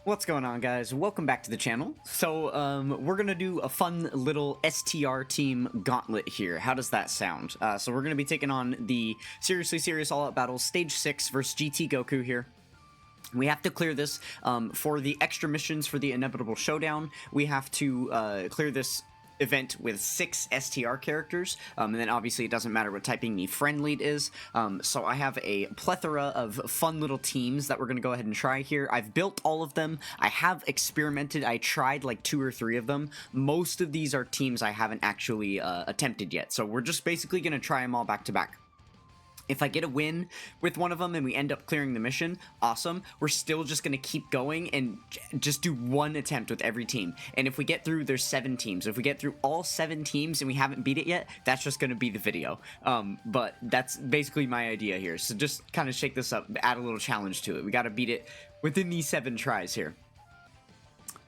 What's going on, guys? Welcome back to the channel. So we're gonna do a fun little STR team gauntlet here. How does that sound? So we're gonna be taking on the Seriously Serious All Out Battles Stage 6 versus GT Goku here. We have to clear this for the extra missions for the Inevitable Showdown. We have to clear this event with 6 STR characters, and then obviously it doesn't matter what typing the friend lead is. So I have a plethora of fun little teams that we're going to go ahead and try here. I've built all of them. I have experimented. I tried like 2 or 3 of them. Most of these are teams I haven't actually attempted yet, so we're just basically going to try them all back to back. If I get a win with one of them and we end up clearing the mission, awesome. We're still just going to keep going and just do one attempt with every team. And if we get through, there's 7 teams. If we get through all 7 teams and we haven't beat it yet, that's just going to be the video. But that's basically my idea here. So just kind of shake this up, add a little challenge to it. We got to beat it within these 7 tries here.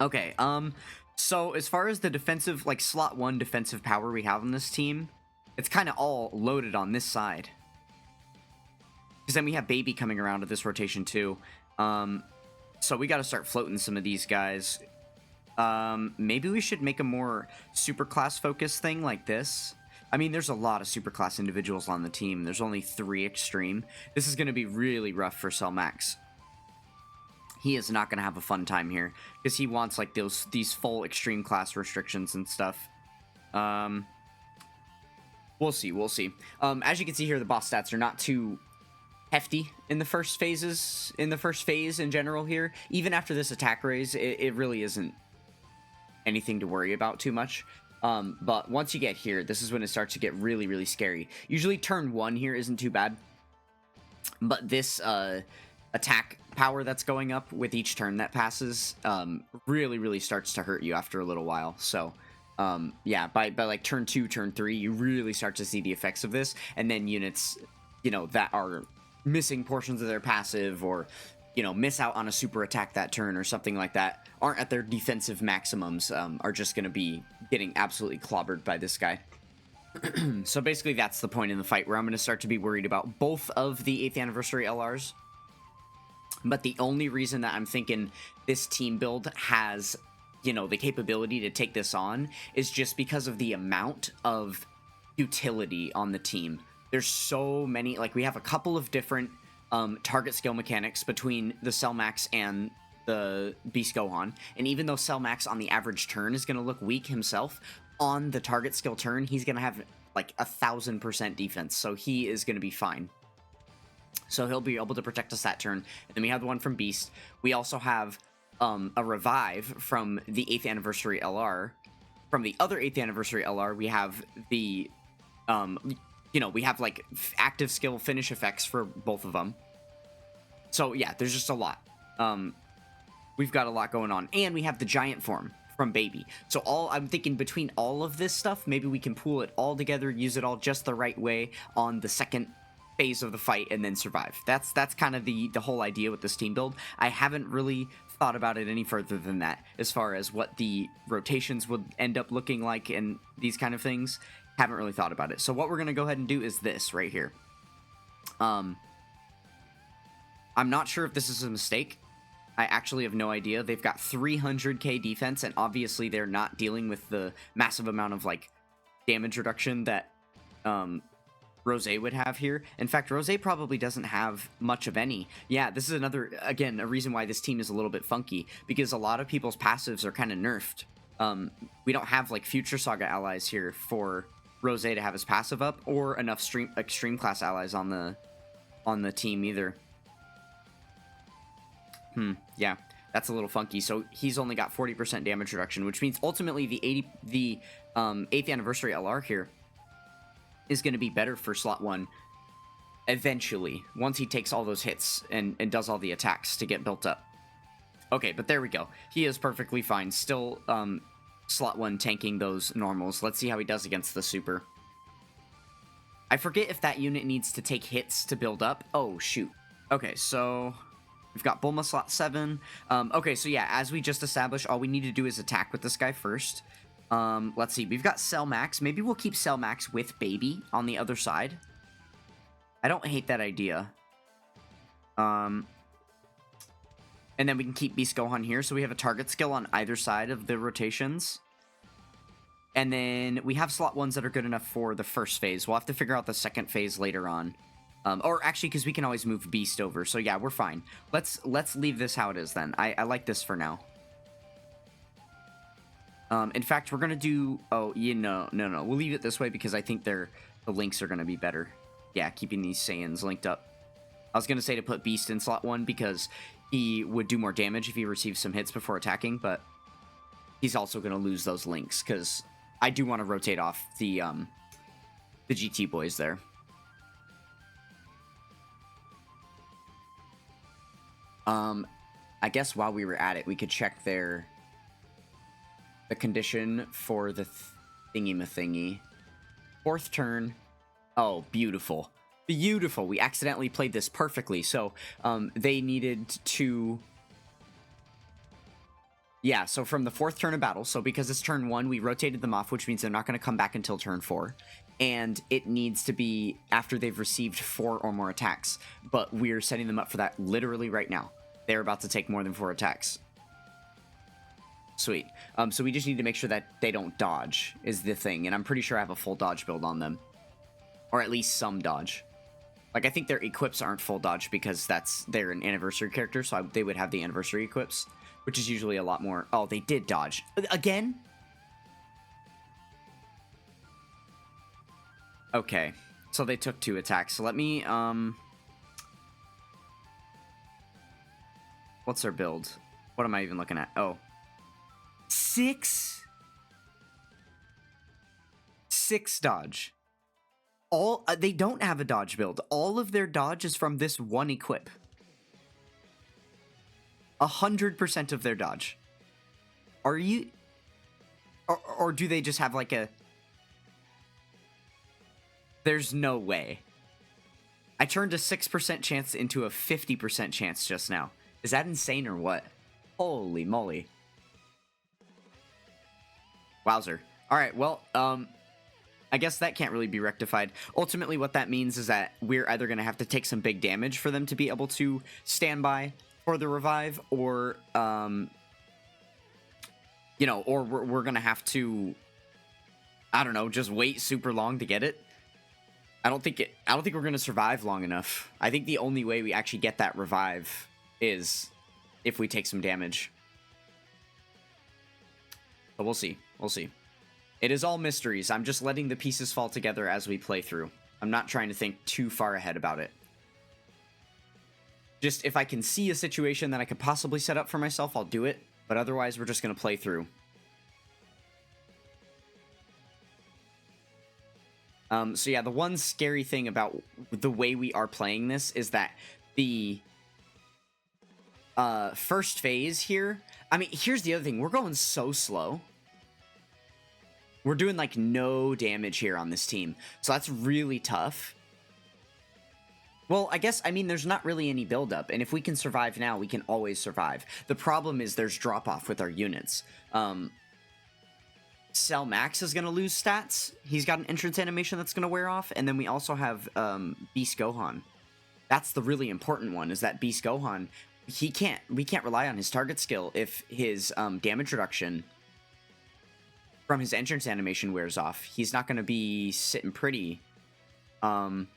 Okay, so as far as the defensive, like slot 1 defensive power we have on this team, it's kind of all loaded on this side. Because then we have Baby coming around to this rotation too. So we got to start floating some of these guys. Maybe we should make a more super class focused thing like this. I mean, there's a lot of super class individuals on the team. There's only 3 extreme. This is going to be really rough for Max. He is not going to have a fun time here because he wants like these full extreme class restrictions and stuff. We'll see. As you can see here, the boss stats are not too hefty in the first phase in general here. Even after this attack raise, it really isn't anything to worry about too much. But once you get here, this is when it starts to get really scary. Usually turn 1 here isn't too bad, but this attack power that's going up with each turn that passes really starts to hurt you after a little while. So yeah, by like turn 2, turn 3, you really start to see the effects of this, and then units, you know, that are missing portions of their passive, or you know, miss out on a super attack that turn or something like that, aren't at their defensive maximums, are just going to be getting absolutely clobbered by this guy. So basically that's the point in the fight where I'm going to start to be worried about both of the 8th anniversary LRs. But the only reason that I'm thinking this team build has, you know, the capability to take this on is just because of the amount of utility on the team. There's so many, like we have a couple of different target skill mechanics between the Max and the Beast Gohan, and even though Max on the average turn is going to look weak himself, on the target skill turn he's going to have like 1000% defense, so he is going to be fine. So he'll be able to protect us that turn. And then we have the one from Beast. We also have a revive from the 8th anniversary LR. From the other 8th anniversary LR, we have the you know, we have like active skill finish effects for both of them. So yeah, there's just a lot. We've got a lot going on, and we have the giant form from Baby. So I'm thinking between all of this stuff, maybe we can pool it all together, use it all just the right way on the second phase of the fight, and then survive. That's kind of the whole idea with this team build. I haven't really thought about it any further than that as far as what the rotations would end up looking like and these kind of things. Haven't really thought about it. So what we're going to go ahead and do is this right here. I'm not sure if this is a mistake. I actually have no idea. They've got 300k defense, and obviously they're not dealing with the massive amount of like damage reduction that Rose would have here. In fact, Rose probably doesn't have much of any. Yeah, this is another, again, a reason why this team is a little bit funky, because a lot of people's passives are kind of nerfed. We don't have like Future Saga allies here for Rose to have his passive up, or enough extreme class allies on the team either. Yeah, that's a little funky. So he's only got 40% damage reduction, which means ultimately the 8th anniversary LR here is going to be better for slot 1 eventually, once he takes all those hits and does all the attacks to get built up. Okay, but there we go. He is perfectly fine. Still slot 1 tanking those normals. Let's see how he does against the super. I forget if that unit needs to take hits to build up. Oh, shoot. Okay, so we've got Bulma slot 7. Okay, so yeah, as we just established, all we need to do is attack with this guy first. Let's see. We've got Max. Maybe we'll keep Max with Baby on the other side. I don't hate that idea. And then we can keep Beast Gohan here, so we have a target skill on either side of the rotations. And then we have slot ones that are good enough for the first phase. We'll have to figure out the second phase later on. Or actually, because we can always move Beast over. So yeah, we're fine. Let's leave this how it is then. I like this for now. In fact, we're going to do... Oh, no. We'll leave it this way because I think the links are going to be better. Yeah, keeping these Saiyans linked up. I was going to say to put Beast in slot 1 because he would do more damage if he receives some hits before attacking, but he's also going to lose those links because I do want to rotate off the GT boys there. I guess while we were at it, we could check the condition for the thingy-ma-thingy. 4th turn. Oh, beautiful. Beautiful. We accidentally played this perfectly. So, they needed to... Yeah, so from the 4th turn of battle, so because it's turn 1, we rotated them off, which means they're not going to come back until turn 4. And it needs to be after they've received 4 or more attacks. But we're setting them up for that literally right now. They're about to take more than 4 attacks. Sweet. So we just need to make sure that they don't dodge, is the thing. And I'm pretty sure I have a full dodge build on them. Or at least some dodge. Like, I think their equips aren't full dodge because they're an anniversary character, so they would have the anniversary equips, which is usually a lot more... Oh, they did dodge. Again? Okay. So they took 2 attacks. So let me, What's their build? What am I even looking at? Oh. 6 dodge. They don't have a dodge build. All of their dodge is from this one equip. 100% of their dodge. Are you... Or do they just have like a... There's no way. I turned a 6% chance into a 50% chance just now. Is that insane or what? Holy moly. Wowzer. Alright, well, I guess that can't really be rectified. Ultimately, what that means is that we're either going to have to take some big damage for them to be able to stand by for the revive, or, you know, or we're going to have to, I don't know, just wait super long to get it. I don't think we're going to survive long enough. I think the only way we actually get that revive is if we take some damage. But we'll see. We'll see. It is all mysteries. I'm just letting the pieces fall together as we play through. I'm not trying to think too far ahead about it. Just if I can see a situation that I could possibly set up for myself, I'll do it. But otherwise, we're just going to play through. So yeah, the one scary thing about the way we are playing this is that the first phase here... I mean, here's the other thing. We're going so slow. We're doing, like, no damage here on this team. So that's really tough. Well, I guess, I mean, there's not really any buildup. And if we can survive now, we can always survive. The problem is there's drop-off with our units. Cell Max is going to lose stats. He's got an entrance animation that's going to wear off. And then we also have Beast Gohan. That's the really important one, is that Beast Gohan, we can't rely on his target skill if his damage reduction from his entrance animation wears off. He's not going to be sitting pretty. So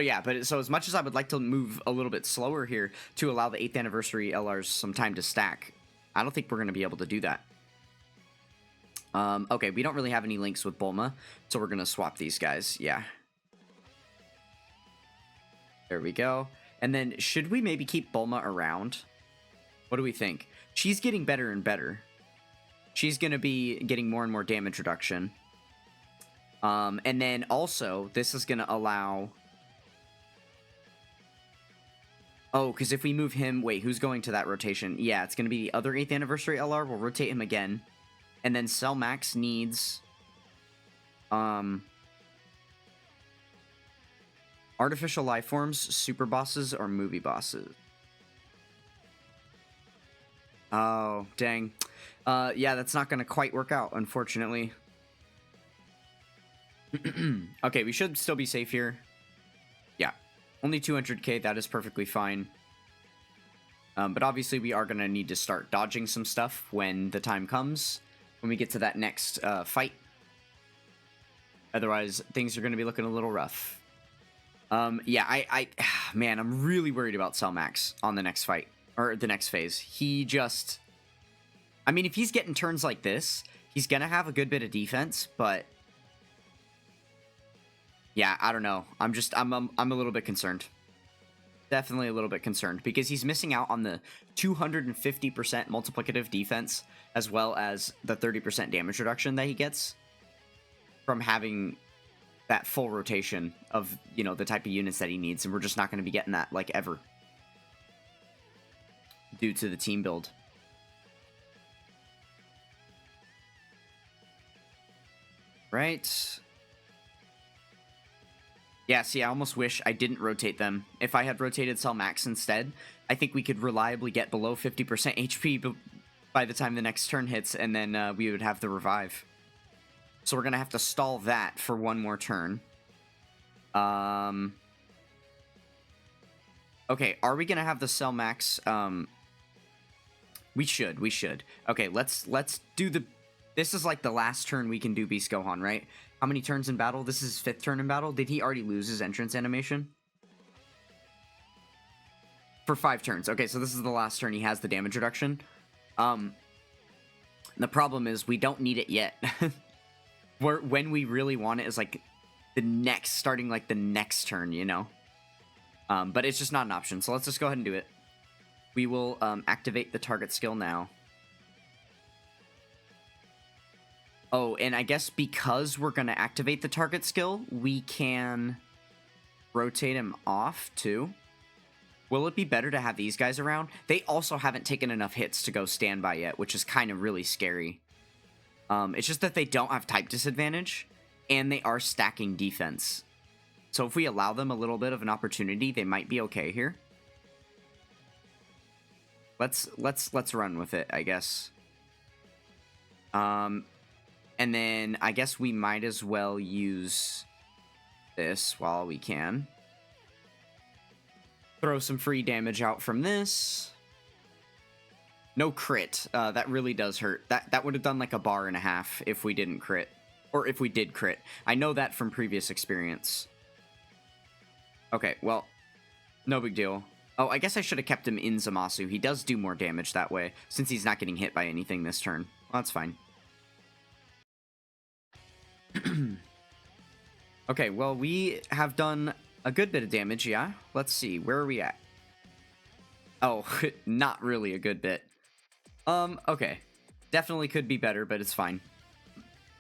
yeah, so as much as I would like to move a little bit slower here to allow the 8th anniversary LRs some time to stack, I don't think we're going to be able to do that. Okay, we don't really have any links with Bulma, so we're going to swap these guys. Yeah. There we go. And then, should we maybe keep Bulma around? What do we think? She's getting better and better. She's going to be getting more and more damage reduction. And then also, this is going to allow... Oh, because if we move him... Wait, who's going to that rotation? Yeah, it's going to be the other 8th anniversary LR. We'll rotate him again. And then Cell Max needs... artificial life forms, super bosses, or movie bosses. Oh, dang. Yeah, that's not going to quite work out, unfortunately. Okay, we should still be safe here. Yeah. Only 200k, that is perfectly fine. But obviously we are going to need to start dodging some stuff when the time comes, when we get to that next fight. Otherwise, things are going to be looking a little rough. Yeah, man, I'm really worried about Selmax on the next fight, or the next phase. He just, I mean, if he's getting turns like this, he's going to have a good bit of defense, but yeah, I don't know. I'm a little bit concerned. Definitely a little bit concerned because he's missing out on the 250% multiplicative defense as well as the 30% damage reduction that he gets from having that full rotation of, you know, the type of units that he needs, and we're just not going to be getting that, like, ever. Due to the team build. Right. Yeah, see, I almost wish I didn't rotate them. If I had rotated Selmax instead, I think we could reliably get below 50% HP by the time the next turn hits, and then we would have the revive. So we're going to have to stall that for one more turn. Okay, are we going to have the Selmax? We should. Okay, let's do the... This is like the last turn we can do Beast Gohan, right? How many turns in battle? This is 5th turn in battle. Did he already lose his entrance animation? For 5 turns. Okay, so this is the last turn he has the damage reduction. The problem is we don't need it yet. When we really want it is like starting like the next turn, you know? But it's just not an option, so let's just go ahead and do it. We will activate the target skill now. Oh, and I guess because we're going to activate the target skill, we can rotate him off too. Will it be better to have these guys around? They also haven't taken enough hits to go standby yet, which is kind of really scary. It's just that they don't have type disadvantage, and they are stacking defense. So if we allow them a little bit of an opportunity, they might be okay here. Let's run with it, I guess. And then I guess we might as well use this while we can. Throw some free damage out from this. No crit. That really does hurt. That would have done like a bar and a half if we didn't crit. Or if we did crit. I know that from previous experience. Okay, well, no big deal. Oh, I guess I should have kept him in Zamasu. He does do more damage that way, since he's not getting hit by anything this turn. Well, that's fine. Okay, well, we have done a good bit of damage, yeah? Let's see, where are we at? Oh, not really a good bit. Okay. Definitely could be better, but it's fine.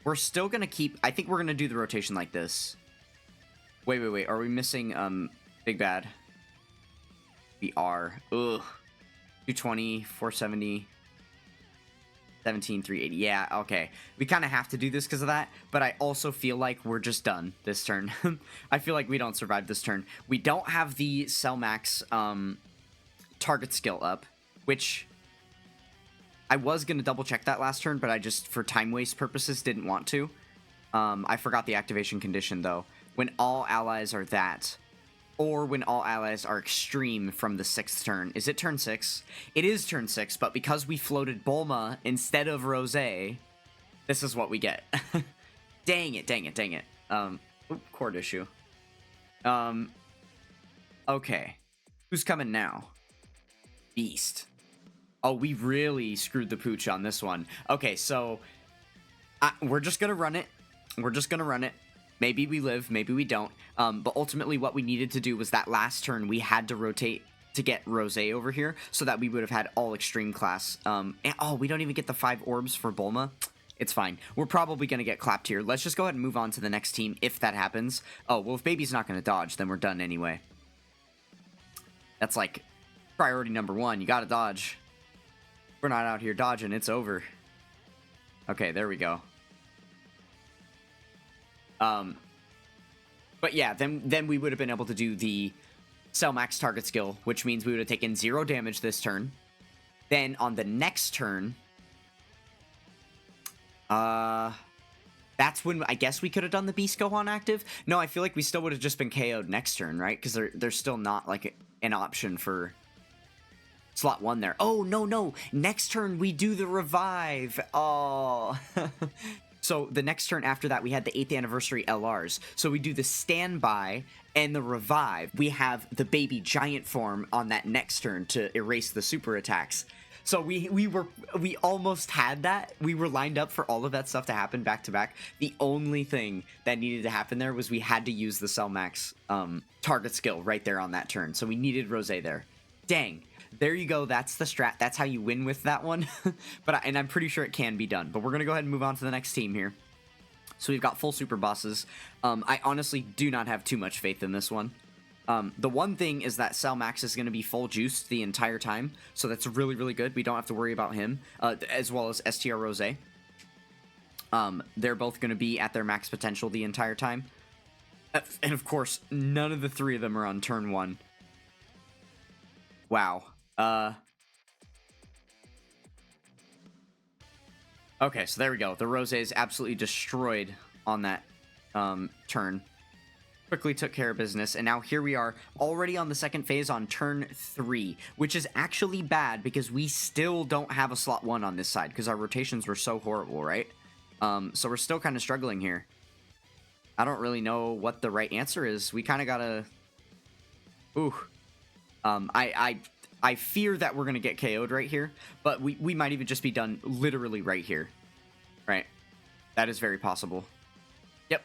We're still gonna keep... I think we're gonna do the rotation like this. Wait. Are we missing, Big Bad? We are. Ugh. 220, 470... 17, 380. Yeah, okay. We kind of have to do this because of that, but I also feel like we're just done this turn. I feel like we don't survive this turn. We don't have the Selmax target skill up, which I was going to double check that last turn, but I just, for time waste purposes, didn't want to. I forgot the activation condition, though. When all allies are that, or when all allies are extreme from the 6th turn. Is it turn 6? It is turn 6, but because we floated Bulma instead of Rose, this is what we get. Dang it. Chord issue. Okay. Who's coming now? Beast. Oh, we really screwed the pooch on this one. Okay, so we're just gonna run it. Maybe we live, maybe we don't. But ultimately what we needed to do was that last turn we had to rotate to get Rose over here so that we would have had all extreme class. And, oh, we don't even get the 5 orbs for Bulma. It's fine. We're probably going to get clapped here. Let's just go ahead and move on to the next team if that happens. Oh, well, if Baby's not going to dodge, then we're done anyway. That's like priority number 1. You got to dodge. If we're not out here dodging, it's over. Okay, there we go. But yeah, then we would have been able to do the Selmax target skill, which means we would have taken 0 damage this turn. Then on the next turn, that's when I guess we could have done the Beast Gohan active. No, I feel like we still would have just been KO'd next turn, right? Because there's still not like an option for slot 1 there. Oh, no, no. Next turn, we do the revive. Oh. So the next turn after that, we had the 8th anniversary LRs. So we do the standby and the revive. We have the baby giant form on that next turn to erase the super attacks. So we almost had that. We were lined up for all of that stuff to happen back to back. The only thing that needed to happen there was we had to use the Cell Max target skill right there on that turn. So we needed Rose there. Dang. There you go. That's the strat. That's how you win with that one. And I'm pretty sure it can be done. But we're going to go ahead and move on to the next team here. So we've got full super bosses. I honestly do not have too much faith in this one. The one thing is that Cell Max is going to be full juiced the entire time. So that's really, really good. We don't have to worry about him. As well as STR Rose. They're both going to be at their max potential the entire time. And of course, none of the three of them are on turn 1. Wow. Okay, so there we go. The Rose is absolutely destroyed on that turn. Quickly took care of business, and now here we are already on the second phase on turn 3, which is actually bad because we still don't have a slot 1 on this side because our rotations were so horrible, right? So we're still kind of struggling here. I don't really know what the right answer is. We kind of gotta... Ooh. I fear that we're going to get KO'd right here, but we might even just be done literally right here. Right. That is very possible. Yep.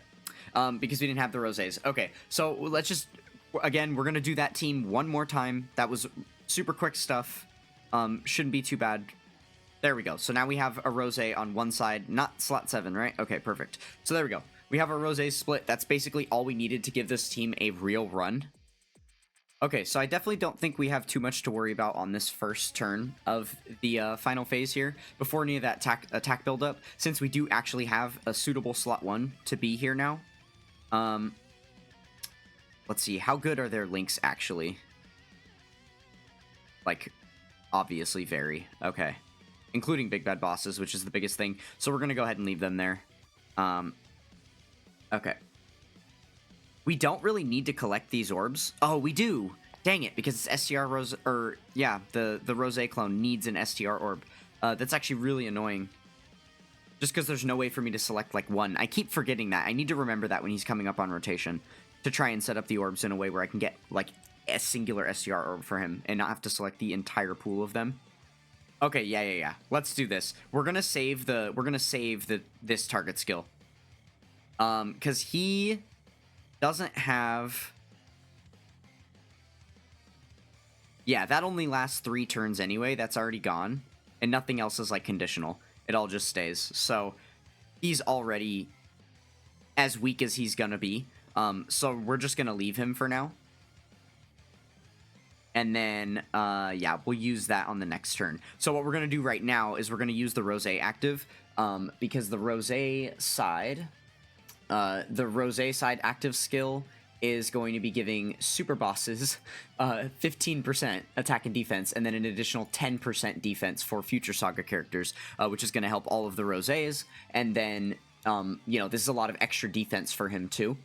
Because we didn't have the Roses. Okay, so let's just... Again, we're going to do that team one more time. That was super quick stuff. Shouldn't be too bad. There we go. So now we have a Rose on one side, not slot 7, right? Okay, perfect. So there we go. We have our Roses split. That's basically all we needed to give this team a real run. Okay, so I definitely don't think we have too much to worry about on this first turn of the final phase here, before any of that attack buildup, since we do actually have a suitable slot 1 to be here now. Let's see, how good are their links actually? Like, obviously very. Okay. Including Big Bad Bosses, which is the biggest thing. So we're going to go ahead and leave them there. Okay. We don't really need to collect these orbs. Oh, we do. Dang it, because it's STR Rose, or yeah, the Rose clone needs an STR orb. That's actually really annoying. Just because there's no way for me to select like one. I keep forgetting that. I need to remember that when he's coming up on rotation to try and set up the orbs in a way where I can get like a singular STR orb for him and not have to select the entire pool of them. Okay, yeah. Let's do this. We're gonna save this target skill. Because he doesn't have... Yeah, that only lasts 3 turns anyway. That's already gone. And nothing else is, like, conditional. It all just stays. So, he's already as weak as he's gonna be. So we're just gonna leave him for now. And then, yeah, we'll use that on the next turn. So what we're gonna do right now is we're gonna use the Rose active. Because the Rose side... the Rose side active skill is going to be giving super bosses 15% attack and defense, and then an additional 10% defense for future Saga characters, which is going to help all of the Roses. And then, you know, this is a lot of extra defense for him too,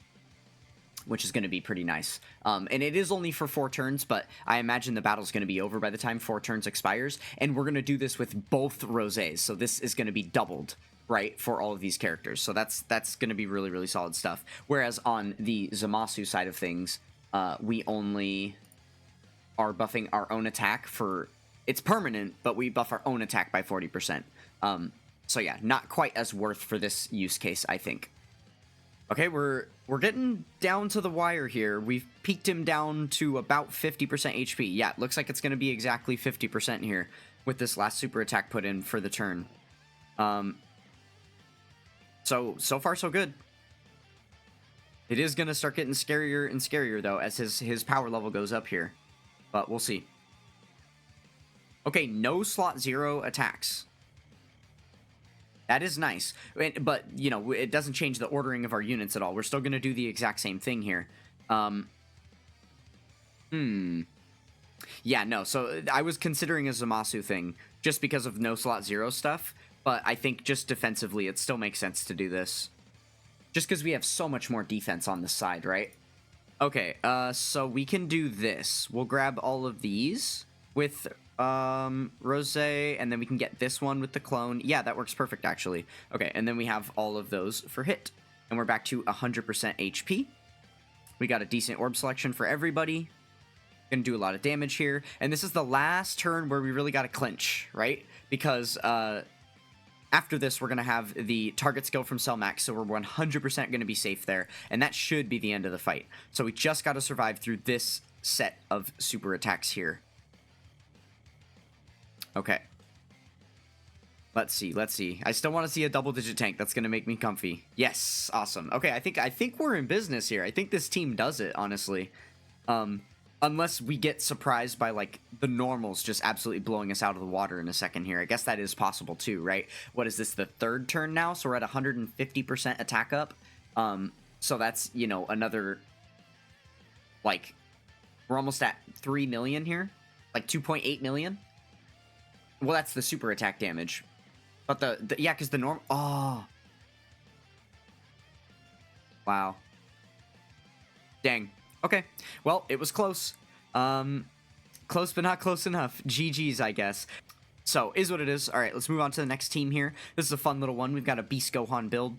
which is going to be pretty nice. And it is only for 4 turns, but I imagine the battle's going to be over by the time 4 turns expires, and we're going to do this with both Roses, so this is going to be doubled, right, for all of these characters. So that's going to be really, really solid stuff. Whereas on the Zamasu side of things, we only are buffing our own attack for... It's permanent, but we buff our own attack by 40%. So yeah, not quite as worth for this use case, I think. Okay, we're getting down to the wire here. We've peaked him down to about 50% HP. Yeah, it looks like it's going to be exactly 50% here with this last super attack put in for the turn. So far, so good. It is going to start getting scarier and scarier, though, as his power level goes up here. But we'll see. Okay, no slot 0 attacks. That is nice. But, you know, it doesn't change the ordering of our units at all. We're still going to do the exact same thing here. Yeah, no, so I was considering a Zamasu thing just because of no slot 0 stuff. But I think just defensively, it still makes sense to do this. Just because we have so much more defense on this side, right? Okay, so we can do this. We'll grab all of these with Rose, and then we can get this one with the clone. Yeah, that works perfect, actually. Okay, and then we have all of those for hit, and we're back to 100% HP. We got a decent orb selection for everybody. Gonna do a lot of damage here, and this is the last turn where we really gotta clinch, right? Because, after this, we're going to have the target skill from Selmax, so we're 100% going to be safe there, and that should be the end of the fight. So we just got to survive through this set of super attacks here. Okay. Let's see, let's see. I still want to see a double-digit tank. That's going to make me comfy. Yes, awesome. Okay, I think we're in business here. I think this team does it, honestly. Unless we get surprised by, like, the normals just absolutely blowing us out of the water in a second here. I guess that is possible, too, right? What is this, the third turn now? So we're at 150% attack up. So that's, you know, another, like, we're almost at 3 million here. Like, 2.8 million. Well, that's the super attack damage. But yeah, because the norm... Oh. Wow. Dang. Okay, well, it was close. Close but not close enough. GG's, I guess. So, is what it is. All right, let's move on to the next team here. This is a fun little one. We've got a Beast Gohan build.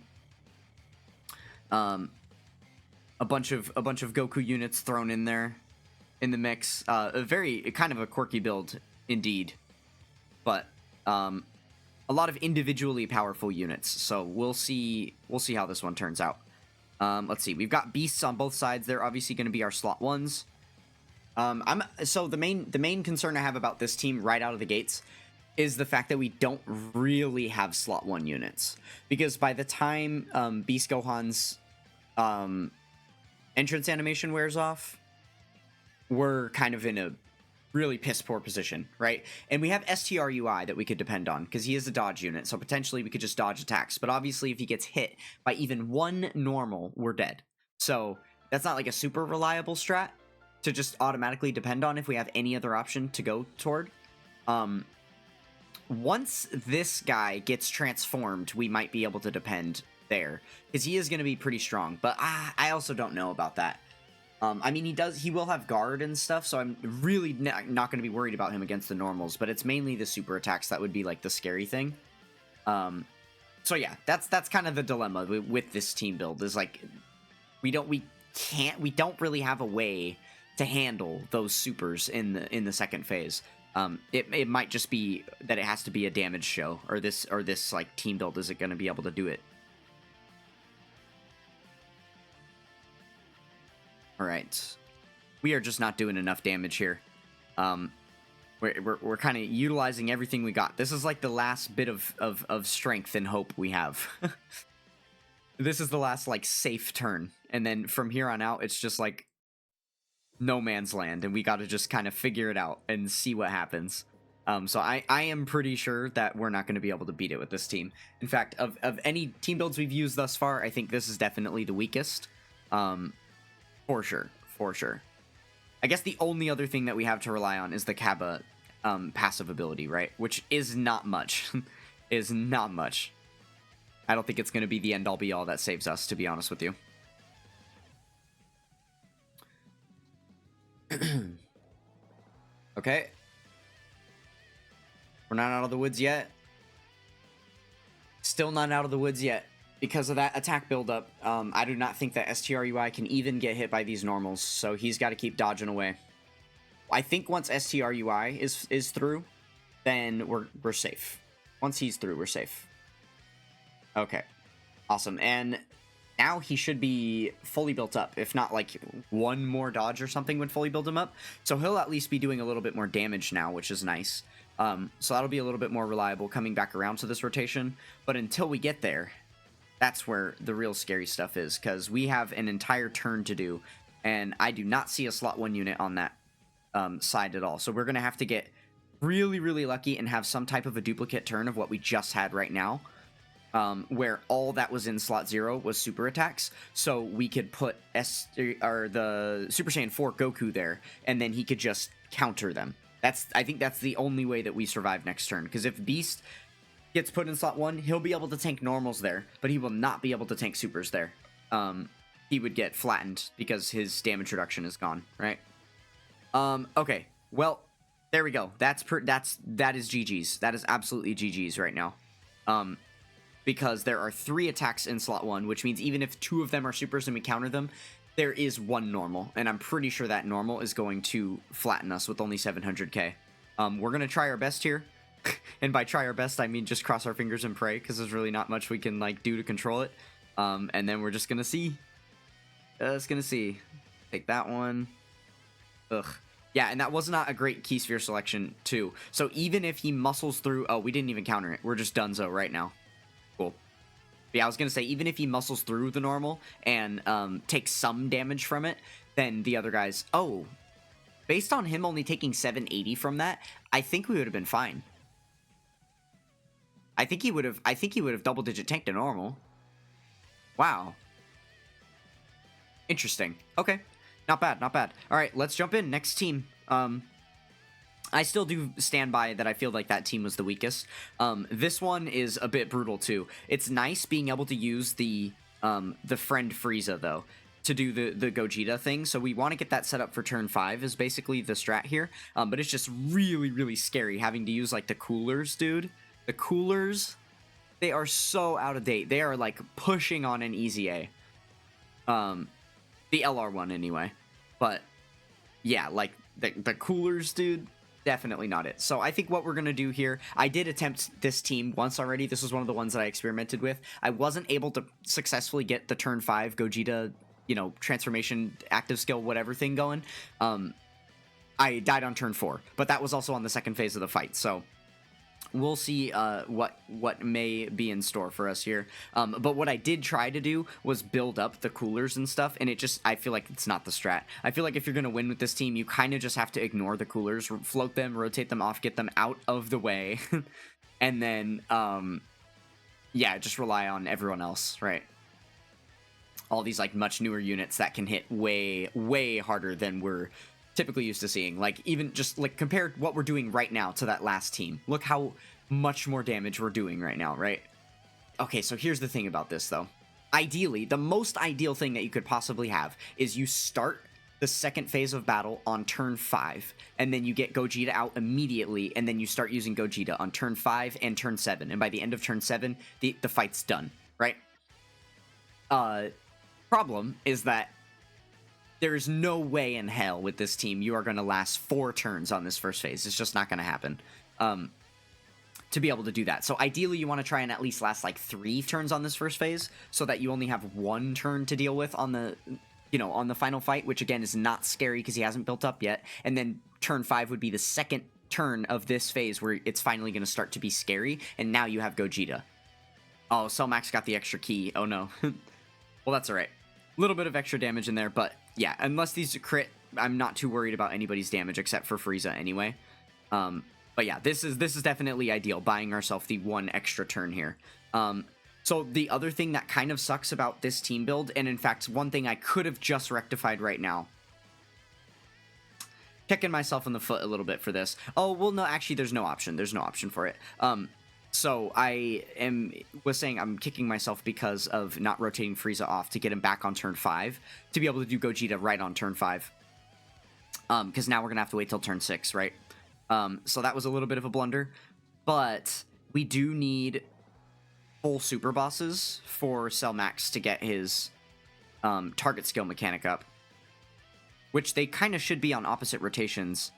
A bunch of Goku units thrown in there in the mix. Kind of a quirky build indeed. But a lot of individually powerful units. So, we'll see how this one turns out. Let's see. We've got beasts on both sides. They're obviously going to be our slot ones. So the main concern I have about this team right out of the gates is the fact that we don't really have slot 1 units, because by the time Beast Gohan's entrance animation wears off, we're kind of in a really piss poor position, right? And we have STR UI that we could depend on, because he is a dodge unit, so potentially we could just dodge attacks. But obviously, if he gets hit by even one normal, we're dead. So that's not like a super reliable strat to just automatically depend on if we have any other option to go toward. Once this guy gets transformed, we might be able to depend there, because he is going to be pretty strong. But I also don't know about that. I mean, he will have guard and stuff, so I'm really not going to be worried about him against the normals, but it's mainly the super attacks that would be, like, the scary thing. So yeah, that's kind of the dilemma with this team build, is, like, we don't really have a way to handle those supers in the second phase. It might just be that it has to be a damage show, or this like team build isn't going to be able to do it. All right, we are just not doing enough damage here. We're kind of utilizing everything we got. This is like the last bit of strength and hope we have. This is the last, like, safe turn, and then from here on out, it's just like no man's land, and we got to just kind of figure it out and see what happens. So I am pretty sure that we're not going to be able to beat it with this team. In fact, of any team builds we've used thus far, I think this is definitely the weakest. For sure. I guess the only other thing that we have to rely on is the Kaba passive ability, right? Which is not much. Is not much. I don't think it's going to be the end-all be-all that saves us, to be honest with you. Okay. We're not out of the woods yet. Still not out of the woods yet. Because of that attack buildup, I do not think that STRUI can even get hit by these normals, so he's got to keep dodging away. I think once STRUI is through, then we're safe. Once he's through, we're safe. Okay, awesome. And now he should be fully built up. If not, like, one more dodge or something would fully build him up. So he'll at least be doing a little bit more damage now, which is nice. So that'll be a little bit more reliable coming back around to this rotation. But until we get there, that's where the real scary stuff is, because we have an entire turn to do, and I do not see a slot 1 unit on that side at all. So we're going to have to get really, really lucky and have some type of a duplicate turn of what we just had right now, where all that was in slot 0 was super attacks, so we could put the Super Saiyan 4 Goku there, and then he could just counter them. I think that's the only way that we survive next turn, because if Beast gets put in slot 1, he'll be able to tank normals there, but he will not be able to tank supers there. He would get flattened because his damage reduction is gone, right? Okay, well, There we go. That is GG's. That is absolutely GG's right now. Because there are 3 attacks in slot 1, which means even if 2 of them are supers and we counter them, there is 1 normal, and I'm pretty sure that normal is going to flatten us with only 700k. We're going to try our best here, and by try our best, I mean just cross our fingers and pray, because there's really not much we can, like, do to control it. And then we're just going to see. Just going to see. Take that one. Ugh. Yeah, and that was not a great key sphere selection, too. So even if he muscles through... Oh, we didn't even counter it. We're just donezo right now. Cool. But yeah, I was going to say, even if he muscles through the normal and takes some damage from it, then the other guys... Oh, based on him only taking 780 from that, I think we would have been fine. I think he would have double-digit tanked a normal. Wow. Interesting. Okay. Not bad, not bad. All right, let's jump in. Next team. I still do stand by that I feel like that team was the weakest. This one is a bit brutal too. It's nice being able to use the friend Frieza though to do the Gogeta thing. So we want to get that set up for turn 5 is basically the strat here. But it's just really, really scary having to use like the coolers, dude. The coolers, they are so out of date. They are like pushing on an easy A. The LR one anyway. But yeah, like the coolers, dude. Definitely not it. So I think what we're going to do here, I did attempt this team once already. This was one of the ones that I experimented with. I wasn't able to successfully get the turn 5 Gogeta, you know, transformation, active skill, whatever thing going. I died on turn 4, but that was also on the second phase of the fight. So we'll see what may be in store for us here. But what I did try to do was build up the coolers and stuff, and I feel like it's not the strat. I feel like if you're going to win with this team, you kind of just have to ignore the coolers, float them, rotate them off, get them out of the way, and then, yeah, just rely on everyone else, right? All these, like, much newer units that can hit way, way harder than we're typically used to seeing. Like, even just like compare what we're doing right now to that last team. Look how much more damage we're doing right now, right? Okay, so here's the thing about this though. Ideally, the most ideal thing that you could possibly have is you start the second phase of battle on turn 5, and then you get Gogeta out immediately, and then you start using Gogeta on turn 5 and turn 7, and by the end of turn 7, the fight's done, right? Problem is that there's no way in hell with this team you are going to last 4 turns on this first phase. It's just not going to happen to be able to do that. So ideally, you want to try and at least last like 3 turns on this first phase so that you only have 1 turn to deal with on the, you know, on the final fight, which again is not scary because he hasn't built up yet. And then turn 5 would be the second turn of this phase where it's finally going to start to be scary. And now you have Gogeta. Oh, Cellmax got the extra key. Oh no. Well, that's all right. A little bit of extra damage in there, but yeah, unless these crit, I'm not too worried about anybody's damage except for Frieza anyway. But yeah, this is definitely ideal, buying ourselves the 1 extra turn here. So the other thing that kind of sucks about this team build, and in fact, one thing I could have just rectified right now. Kicking myself in the foot a little bit for this. Oh, well, no, actually, there's no option. There's no option for it. So I was saying I'm kicking myself because of not rotating Frieza off to get him back on turn 5 to be able to do Gogeta right on turn 5. Because now we're going to have to wait till turn 6, right? So that was a little bit of a blunder. But we do need full super bosses for Cellmax to get his target skill mechanic up. Which they kind of should be on opposite rotations.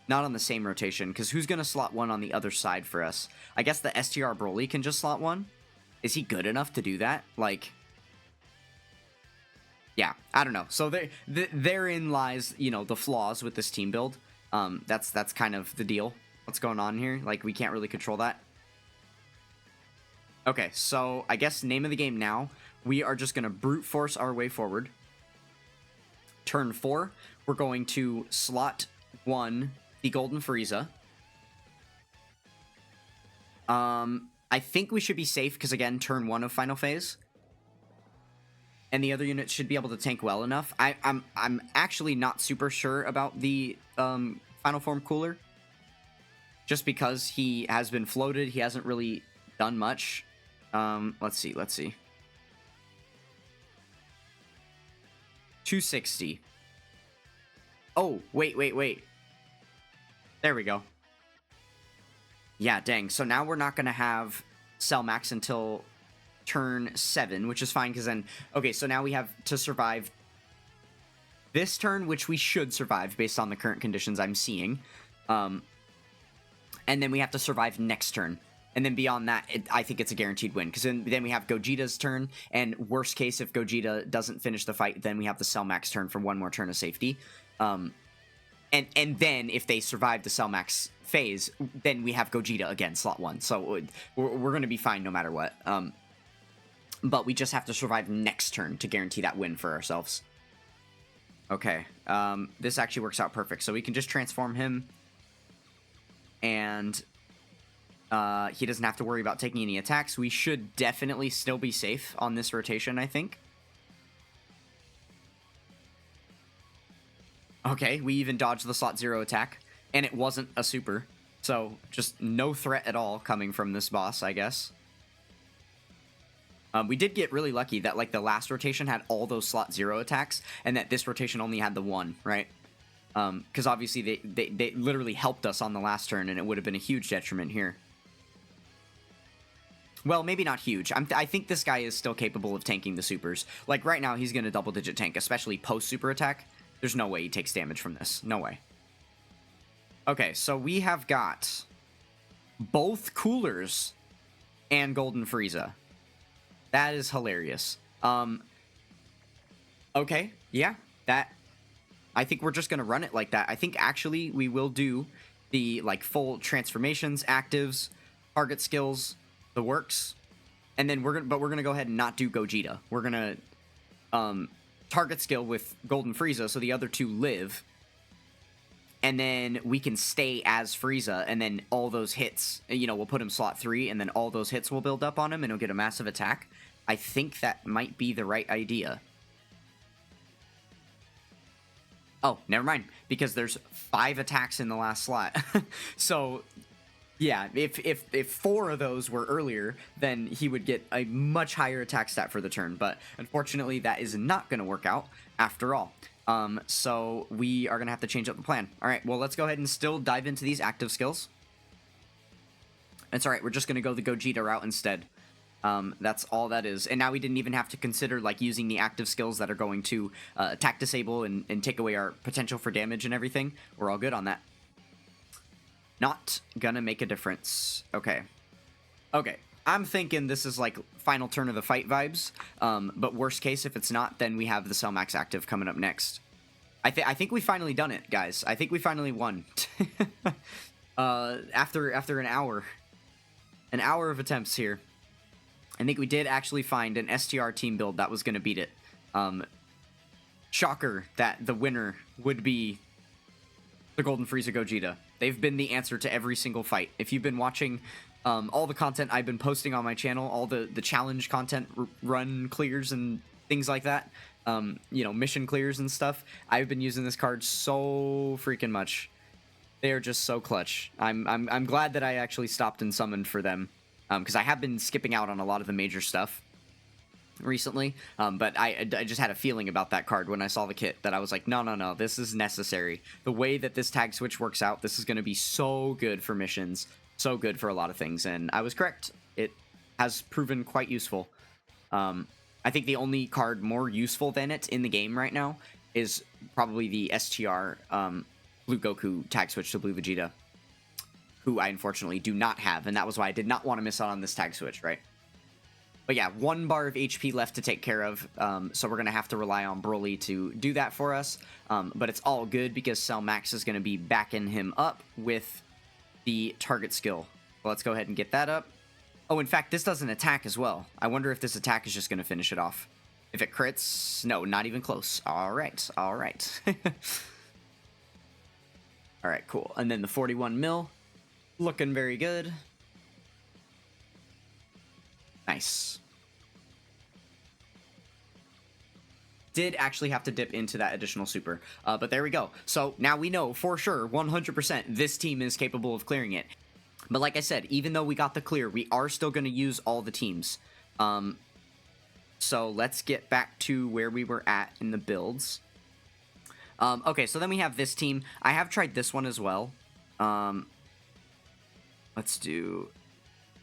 Not on the same rotation, because who's going to slot 1 on the other side for us? I guess the STR Broly can just slot 1? Is he good enough to do that? Like, yeah, I don't know. So therein lies, you know, the flaws with this team build. That's kind of the deal. What's going on here? Like, we can't really control that. Okay, so I guess name of the game now, we are just going to brute force our way forward. Turn 4, we're going to slot 1... the Golden Frieza. I think we should be safe because, again, turn 1 of Final Phase. And the other units should be able to tank well enough. I'm actually not super sure about the Final Form Cooler. Just because he has been floated. He hasn't really done much. Let's see. 260. Oh, wait. There we go. Yeah, dang. So now we're not going to have Cell Max until turn 7, which is fine, because then... Okay, so now we have to survive this turn, which we should survive based on the current conditions I'm seeing. And then we have to survive next turn. And then beyond that, I think it's a guaranteed win, because then we have Gogeta's turn, and worst case, if Gogeta doesn't finish the fight, then we have the Cell Max turn for one more turn of safety. And then if they survive the Cell Max phase, then we have Gogeta again, slot 1. So we're going to be fine no matter what. But we just have to survive next turn to guarantee that win for ourselves. Okay, this actually works out perfect. So we can just transform him, and he doesn't have to worry about taking any attacks. We should definitely still be safe on this rotation, I think. Okay, we even dodged the slot 0 attack, and it wasn't a super. So, just no threat at all coming from this boss, I guess. We did get really lucky that, like, the last rotation had all those slot 0 attacks, and that this rotation only had the 1, right? Because obviously they literally helped us on the last turn, and it would have been a huge detriment here. Well, maybe not huge. I think this guy is still capable of tanking the supers. Like, right now, he's going to double-digit tank, especially post-super attack. There's no way he takes damage from this. No way. Okay, so we have got both Coolers and Golden Frieza. That is hilarious. Okay, yeah, that... I think we're just going to run it like that. I think, actually, we will do the, like, full transformations, actives, target skills, the works, and then we're gonna go ahead and not do Gogeta. We're gonna target skill with Golden Frieza, so the other two live, and then we can stay as Frieza, and then all those hits, you know, we'll put him slot 3, and then all those hits will build up on him, and he'll get a massive attack. I think that might be the right idea. Oh, never mind, because there's 5 attacks in the last slot. So... yeah, if 4 of those were earlier, then he would get a much higher attack stat for the turn. But unfortunately, that is not going to work out after all. So we are going to have to change up the plan. All right, well, let's go ahead and still dive into these active skills. It's all right. We're just going to go the Gogeta route instead. That's all that is. And now we didn't even have to consider, like, using the active skills that are going to attack disable and take away our potential for damage and everything. We're all good on that. Not gonna make a difference. Okay. Okay. I'm thinking this is like final turn of the fight vibes. But worst case, if it's not, then we have the Cell Max active coming up next. I think we finally done it, guys. I think we finally won. After an hour. An hour of attempts here. I think we did actually find an STR team build that was gonna beat it. Shocker that the winner would be the Golden Frieza Gogeta. They've been the answer to every single fight. If you've been watching all the content I've been posting on my channel, all the challenge content, run clears and things like that, you know, mission clears and stuff, I've been using this card so freaking much. They are just so clutch. I'm glad that I actually stopped and summoned for them, because I have been skipping out on a lot of the major stuff recently, but I just had a feeling about that card when I saw the kit that I was like, no, this is necessary. The way that this tag switch works out, this is going to be so good for missions, so good for a lot of things, and I was correct. It has proven quite useful. I think the only card more useful than it in the game right now is probably the STR Blue Goku tag switch to Blue Vegeta, who I unfortunately do not have, and that was why I did not want to miss out on this tag switch, right? But yeah, 1 bar of HP left to take care of, so we're going to have to rely on Broly to do that for us. But it's all good because Cell Max is going to be backing him up with the target skill. Well, let's go ahead and get that up. Oh, in fact, this does an attack as well. I wonder if this attack is just going to finish it off. If it crits, no, not even close. All right, all right. All right, cool. And then the 41 mil, looking very good. Nice. Did actually have to dip into that additional super, but there we go. So now we know for sure, 100%, this team is capable of clearing it. But like I said, even though we got the clear, we are still going to use all the teams. So let's get back to where we were at in the builds. Okay, so then we have this team. I have tried this one as well. Let's do...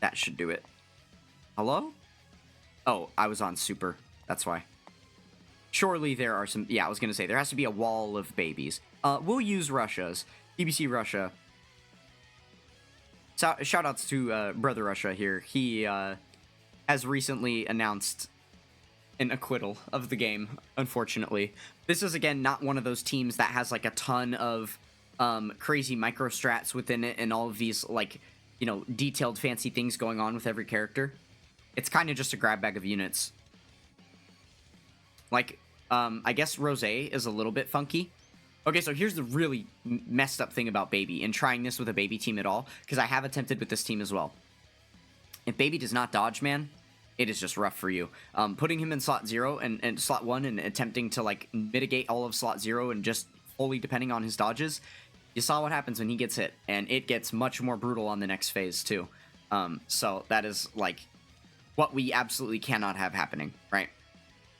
That should do it. Hello? Oh, I was on super. That's why. Surely there are some... Yeah, I was going to say, there has to be a wall of babies. We'll use Russia's. DBZ Russia. So, shoutouts to Brother Russia here. He has recently announced an acquittal of the game, unfortunately. This is, again, not one of those teams that has, like, a ton of crazy micro strats within it and all of these, like, you know, detailed fancy things going on with every character. It's kind of just a grab bag of units. Like, I guess Rosé is a little bit funky. Okay, so here's the really messed up thing about Baby and trying this with a Baby team at all, because I have attempted with this team as well. If Baby does not dodge, man, it is just rough for you. Putting him in slot 0 and slot 1 and attempting to, like, mitigate all of slot 0 and just fully depending on his dodges, you saw what happens when he gets hit, and it gets much more brutal on the next phase, too. So that is, like, what we absolutely cannot have happening, right?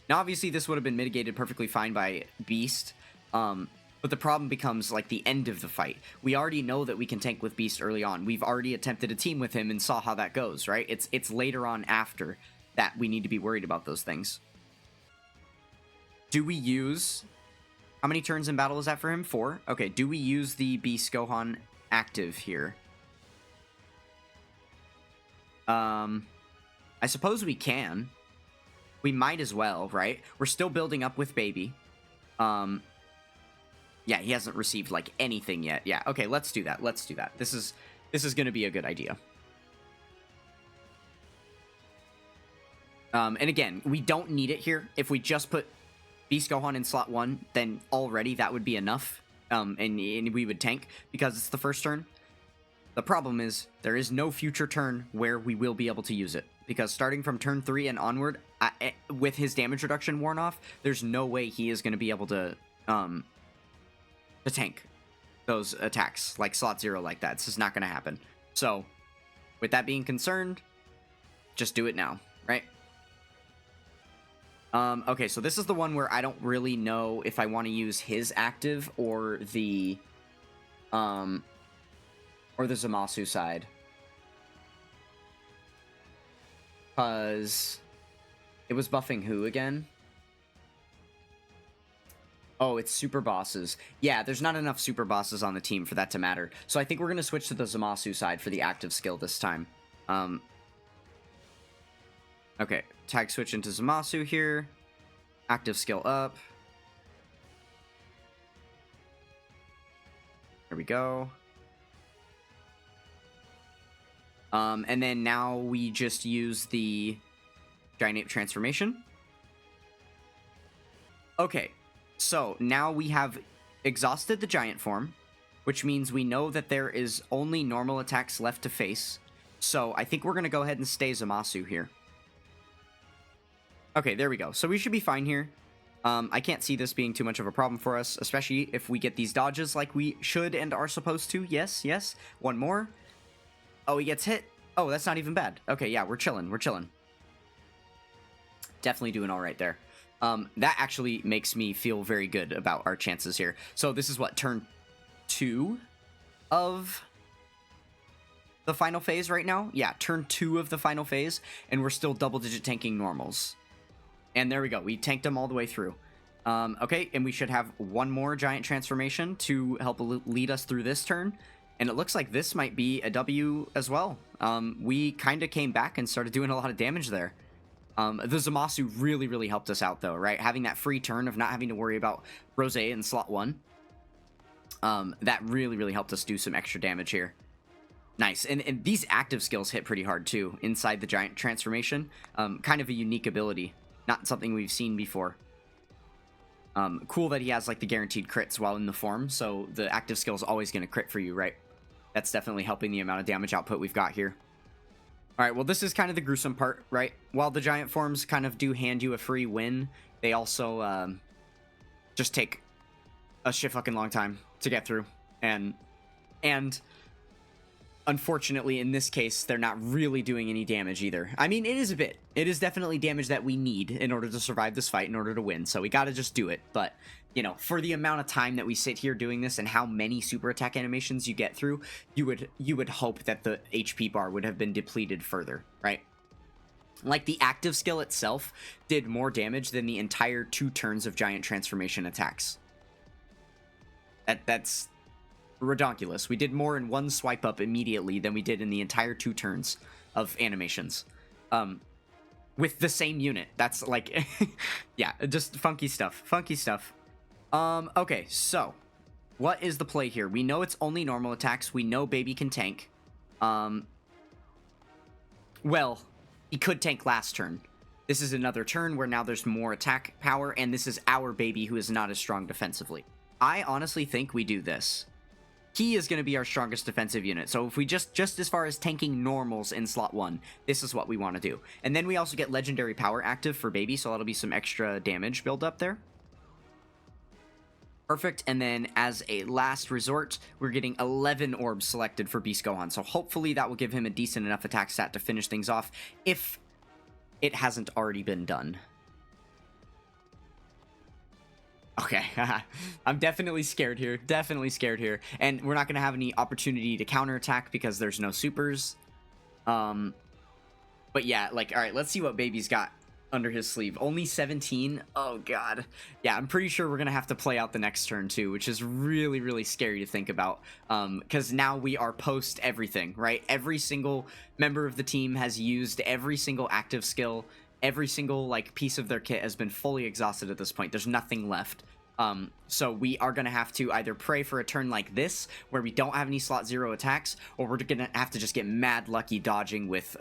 Now, obviously, this would have been mitigated perfectly fine by Beast, but the problem becomes, like, the end of the fight. We already know that we can tank with Beast early on. We've already attempted a team with him and saw how that goes, right? It's later on after that we need to be worried about those things. Do we use... How many turns in battle is that for him? 4? Okay, do we use the Beast Gohan active here? I suppose we can. We might as well, right? We're still building up with Baby. Yeah, he hasn't received, like, anything yet. Yeah, okay, let's do that. Let's do that. This is going to be a good idea. And again, we don't need it here. If we just put Beast Gohan in slot 1, then already that would be enough. And we would tank because it's the first turn. The problem is there is no future turn where we will be able to use it. Because starting from turn 3 and onward, with his damage reduction worn off, there's no way he is going to be able to tank those attacks like slot 0 like that. This is not going to happen. So, with that being concerned, just do it now, right? Okay, so this is the one where I don't really know if I want to use his active or the Zamasu side. Because it was buffing who again? Oh, it's super bosses. Yeah, there's not enough super bosses on the team for that to matter. So I think we're going to switch to the Zamasu side for the active skill this time. Okay, tag switch into Zamasu here. Active skill up. There we go. And then now we just use the Giant Ape transformation. Okay, so now we have exhausted the giant form, which means we know that there is only normal attacks left to face. So I think we're going to go ahead and stay Zamasu here. Okay, there we go. So we should be fine here. I can't see this being too much of a problem for us, especially if we get these dodges like we should and are supposed to. Yes, yes. One more. Oh, he gets hit. Oh, that's not even bad. Okay, yeah, we're chilling. We're chilling. Definitely doing all right there. That actually makes me feel very good about our chances here. So this is what, turn 2 of the final phase right now? Yeah, turn 2 of the final phase, and we're still double-digit tanking normals. And there we go. We tanked them all the way through. Okay, and we should have one more giant transformation to help lead us through this turn. And it looks like this might be a W as well. We kind of came back and started doing a lot of damage there. The Zamasu really, really helped us out, though, right? Having that free turn of not having to worry about Rosé in slot 1. That really, really helped us do some extra damage here. Nice. And these active skills hit pretty hard, too, inside the giant transformation. Kind of a unique ability. Not something we've seen before. Cool that he has, like, the guaranteed crits while in the form, so the active skill is always going to crit for you, right? That's definitely helping the amount of damage output we've got here. Alright, well, this is kind of the gruesome part, right? While the giant forms kind of do hand you a free win, they also just take a shit fucking long time to get through. And unfortunately, in this case, they're not really doing any damage either. I mean, it is a bit. It is definitely damage that we need in order to survive this fight, in order to win. So we gotta just do it. But, you know, for the amount of time that we sit here doing this and how many super attack animations you get through, you would hope that the HP bar would have been depleted further, right? Like, the active skill itself did more damage than the entire 2 turns of giant transformation attacks. That's redonkulous. We did more in 1 swipe up immediately than we did in the entire 2 turns of animations. With the same unit. That's like, yeah, just funky stuff. Funky stuff. Okay, so what is the play here? We know it's only normal attacks. We know Baby can tank. Well, he could tank last turn. This is another turn where now there's more attack power, and this is our Baby who is not as strong defensively. I honestly think we do this. He is going to be our strongest defensive unit. So if we just as far as tanking normals in slot 1, this is what we want to do. And then we also get legendary power active for Baby, so that'll be some extra damage build up there. Perfect. And then as a last resort, we're getting 11 orbs selected for Beast Gohan. So hopefully that will give him a decent enough attack stat to finish things off, if it hasn't already been done. Okay, I'm definitely scared here. Definitely scared here. And we're not going to have any opportunity to counterattack because there's no supers. But yeah, like, all right, let's see what Baby's got under his sleeve. Only 17. Oh, God. Yeah, I'm pretty sure we're going to have to play out the next turn, too, which is really, really scary to think about. Because now we are post everything, right? Every single member of the team has used every single active skill. Every single, like, piece of their kit has been fully exhausted at this point. There's nothing left. So we are going to have to either pray for a turn like this, where we don't have any slot 0 attacks, or we're going to have to just get mad lucky dodging with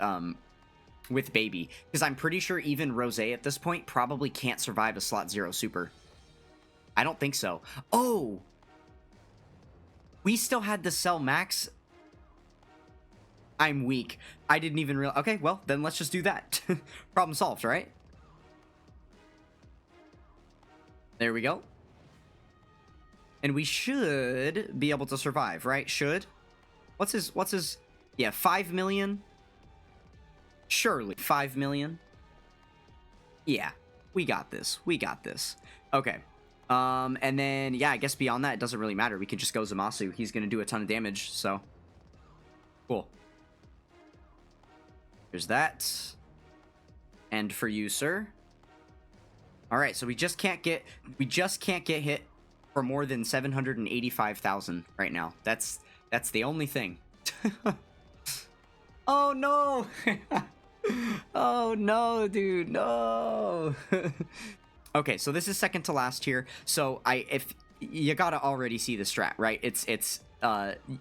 Baby. Because I'm pretty sure even Rose at this point probably can't survive a slot 0 super. I don't think so. Oh! We still had the Cell Max. I'm weak. I didn't even realize. Okay, well, then let's just do that. Problem solved, right? There we go. And we should be able to survive, right? Should. What's his, yeah, 5 million? Surely 5 million. Yeah, we got this. We got this. Okay. And then, yeah, I guess beyond that, it doesn't really matter. We could just go Zamasu. He's going to do a ton of damage, so. Cool. There's that. And for you, sir. Alright, so we just can't get hit for more than 785,000 right now. That's the only thing. Oh, no! Oh, no, dude, no! Okay, so this is second to last here. So if you gotta already see the strat, right? It's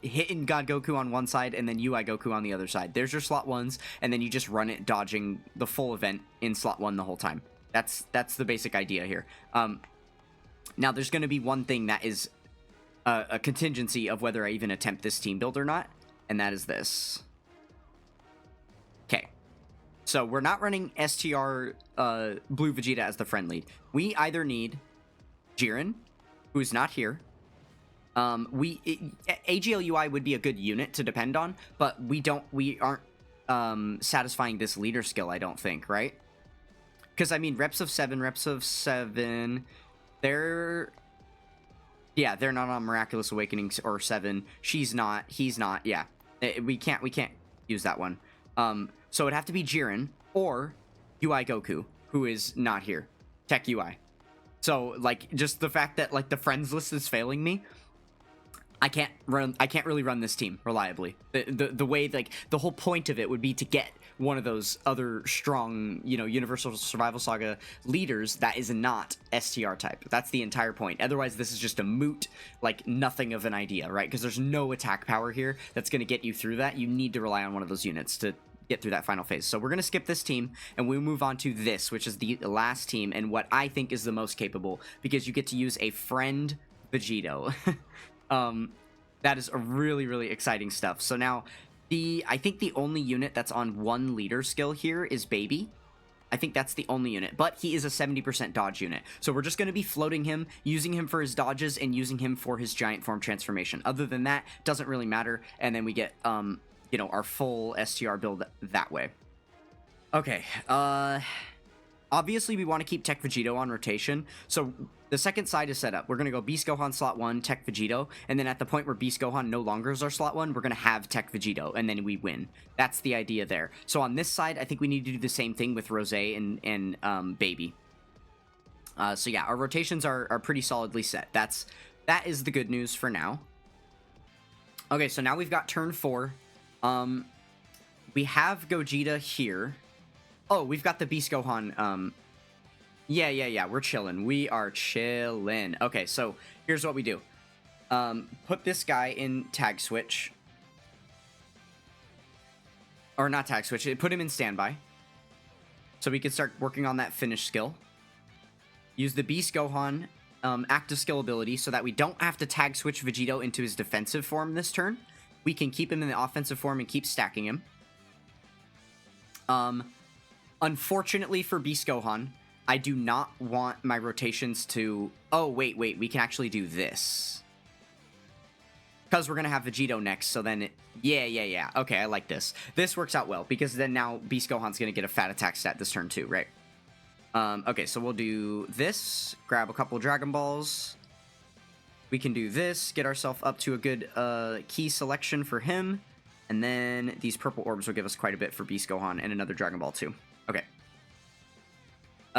hitting God Goku on one side and then UI Goku on the other side. There's your slot 1s, and then you just run it dodging the full event in slot 1 the whole time. That's the basic idea here. Now there's going to be one thing that is a contingency of whether I even attempt this team build or not, and that is this. Okay, so we're not running STR Blue Vegeta as the friend lead. We either need Jiren, who's not here. AGL UI would be a good unit to depend on, but we aren't satisfying this leader skill, I don't think, right? Because, I mean, reps of 7, they're not on Miraculous Awakenings or 7. She's not, he's not, yeah. We can't use that one. So it'd have to be Jiren or UI Goku, who is not here. Tech UI. So, like, just the fact that, like, the friends list is failing me, I can't really run this team reliably. The way, like, the whole point of it would be to get one of those other strong, you know, Universal Survival Saga leaders that is not STR type. That's the entire point. Otherwise, this is just a moot, like, nothing of an idea, right? Because there's no attack power here that's going to get you through that. You need to rely on one of those units to get through that final phase. So we're going to skip this team, and we move on to this, which is the last team, and what I think is the most capable, because you get to use a friend Vegito. That is a really, really exciting stuff. So now, I think the only unit that's on one leader skill here is Baby. I think that's the only unit, but he is a 70% dodge unit. So we're just going to be floating him, using him for his dodges, and using him for his giant form transformation. Other than that, doesn't really matter. And then we get you know, our full STR build that way. Okay, obviously we want to keep Tech Vegito on rotation, so the second side is set up. We're going to go Beast Gohan slot 1, Tech Vegito, and then at the point where Beast Gohan no longer is our slot 1, we're going to have Tech Vegito, and then we win. That's the idea there. So on this side, I think we need to do the same thing with Rose and Baby. So yeah, our rotations are pretty solidly set. That is the good news for now. Okay, so now we've got turn 4. We have Gogeta here. Oh, we've got the Beast Gohan. Yeah, we're chilling. We are chilling. Okay, so here's what we do. Put this guy in tag switch. Or not tag switch, put him in standby. So we can start working on that finish skill. Use the Beast Gohan active skill ability so that we don't have to tag switch Vegito into his defensive form this turn. We can keep him in the offensive form and keep stacking him. Unfortunately for Beast Gohan, I do not want my rotations to... Oh, wait, we can actually do this. Because we're going to have Vegito next, so then... Yeah. Okay, I like this. This works out well, because then now Beast Gohan's going to get a fat attack stat this turn too, right? Okay, so we'll do this. Grab a couple Dragon Balls. We can do this. Get ourselves up to a good key selection for him. And then these purple orbs will give us quite a bit for Beast Gohan and another Dragon Ball too. Okay.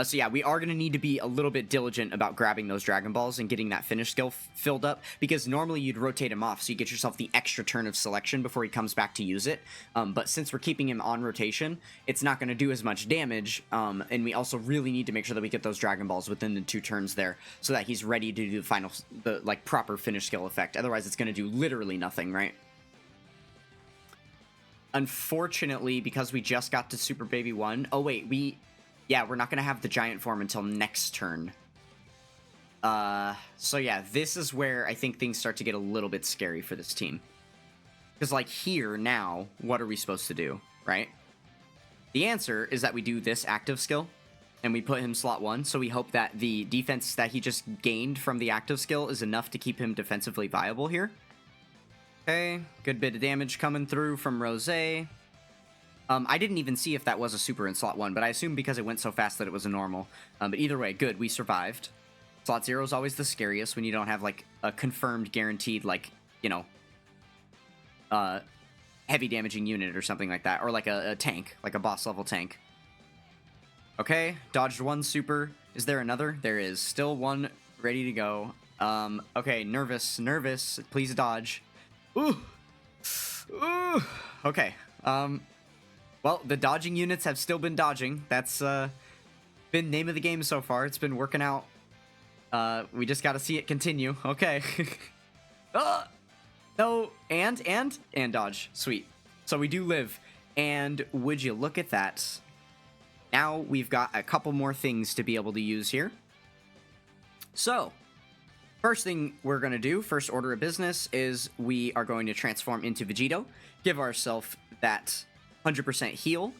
So yeah, we are going to need to be a little bit diligent about grabbing those Dragon Balls and getting that finish skill filled up, because normally you'd rotate him off so you get yourself the extra turn of selection before he comes back to use it. But since we're keeping him on rotation, it's not going to do as much damage, and we also really need to make sure that we get those Dragon Balls within the 2 turns there so that he's ready to do the like proper finish skill effect. Otherwise, it's going to do literally nothing, right? Unfortunately, because we just got to Super Baby 1... Oh, wait, yeah, we're not going to have the giant form until next turn. So yeah, this is where I think things start to get a little bit scary for this team. Because, like, here, now, what are we supposed to do, right? The answer is that we do this active skill, and we put him slot 1, so we hope that the defense that he just gained from the active skill is enough to keep him defensively viable here. Okay, good bit of damage coming through from Rose. I didn't even see if that was a super in slot 1, but I assumed because it went so fast that it was a normal. But either way, good, we survived. Slot 0 is always the scariest when you don't have, like, a confirmed, guaranteed, like, you know, heavy damaging unit or something like that. Or, like, a tank, like a boss-level tank. Okay, dodged 1 super. Is there another? There is. Still 1 ready to go. Okay, nervous. Please dodge. Ooh! Okay, well, the dodging units have still been dodging. That's been name of the game so far. It's been working out. We just got to see it continue. Okay. No, and dodge. Sweet. So we do live. And would you look at that? Now we've got a couple more things to be able to use here. So, first thing we're going to do, first order of business, is we are going to transform into Vegito. Give ourselves that 100% heal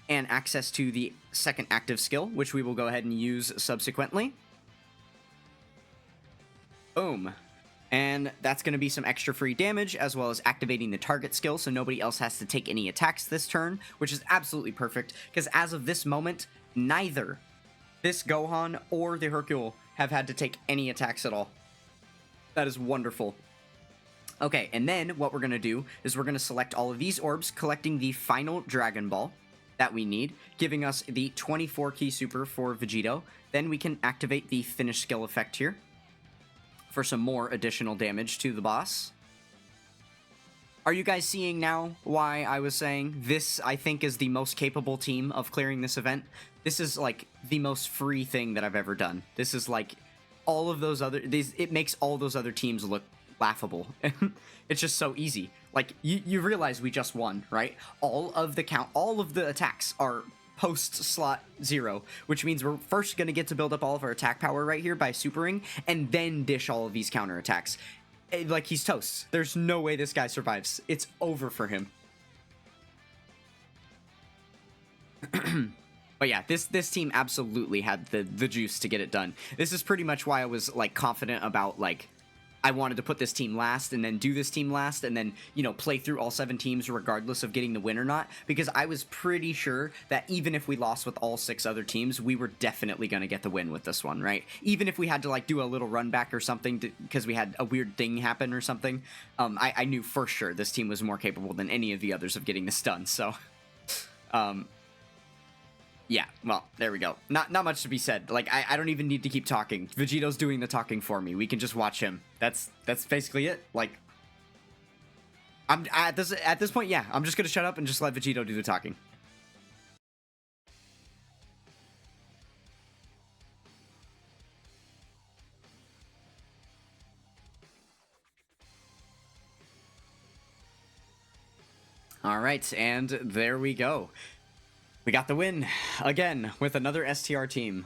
and access to the second active skill, which we will go ahead and use subsequently. Boom. And that's going to be some extra free damage, as well as activating the target skill, so nobody else has to take any attacks this turn, which is absolutely perfect, because as of this moment, neither this Gohan or the Hercule have had to take any attacks at all. That is wonderful. Okay, and then what we're going to do is we're going to select all of these orbs, collecting the final Dragon Ball that we need, giving us the 24 key super for Vegito. Then we can activate the finish skill effect here for some more additional damage to the boss. Are you guys seeing now why I was saying this, I think, is the most capable team of clearing this event? This is, like, the most free thing that I've ever done. This is, like, all of those other... it makes all those other teams look laughable. It's just so easy. Like, you realize we just won, right? All of the attacks are post slot 0, which means we're first going to get to build up all of our attack power right here by supering, and then dish all of these counter attacks. Like, he's toast. There's no way this guy survives. It's over for him. But yeah, this team absolutely had the juice to get it done. This is pretty much why I was, like, confident about, like, I wanted to put this team last and then do this team last and then, you know, play through all 7 teams regardless of getting the win or not, because I was pretty sure that even if we lost with all 6 other teams, we were definitely going to get the win with this one, right? Even if we had to like do a little run back or something because we had a weird thing happen or something, I knew for sure this team was more capable than any of the others of getting this done. So, yeah, well, there we go. Not much to be said. Like, I don't even need to keep talking. Vegito's doing the talking for me. We can just watch him. That's basically it. Like, I'm at this point, yeah, I'm just gonna shut up and just let Vegito do the talking. All right, and there we go. We got the win again with another STR team.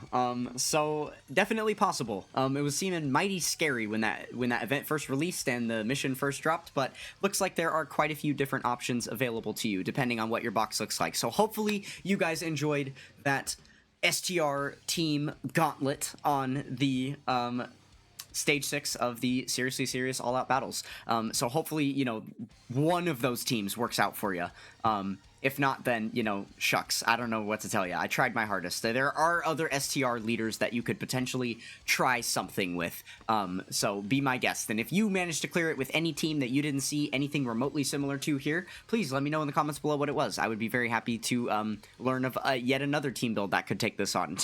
So definitely possible. It was seeming mighty scary when that event first released and the mission first dropped, but looks like there are quite a few different options available to you depending on what your box looks like. So hopefully you guys enjoyed that STR team gauntlet on the Stage 6 of the Seriously Serious All Out Battles. So hopefully, you know, one of those teams works out for you. If not, then, you know, shucks. I don't know what to tell you. I tried my hardest. There are other STR leaders that you could potentially try something with. So be my guest. And if you manage to clear it with any team that you didn't see anything remotely similar to here, please let me know in the comments below what it was. I would be very happy to learn of yet another team build that could take this on.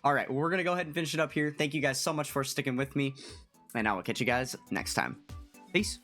All right, well, we're going to go ahead and finish it up here. Thank you guys so much for sticking with me. And I will catch you guys next time. Peace.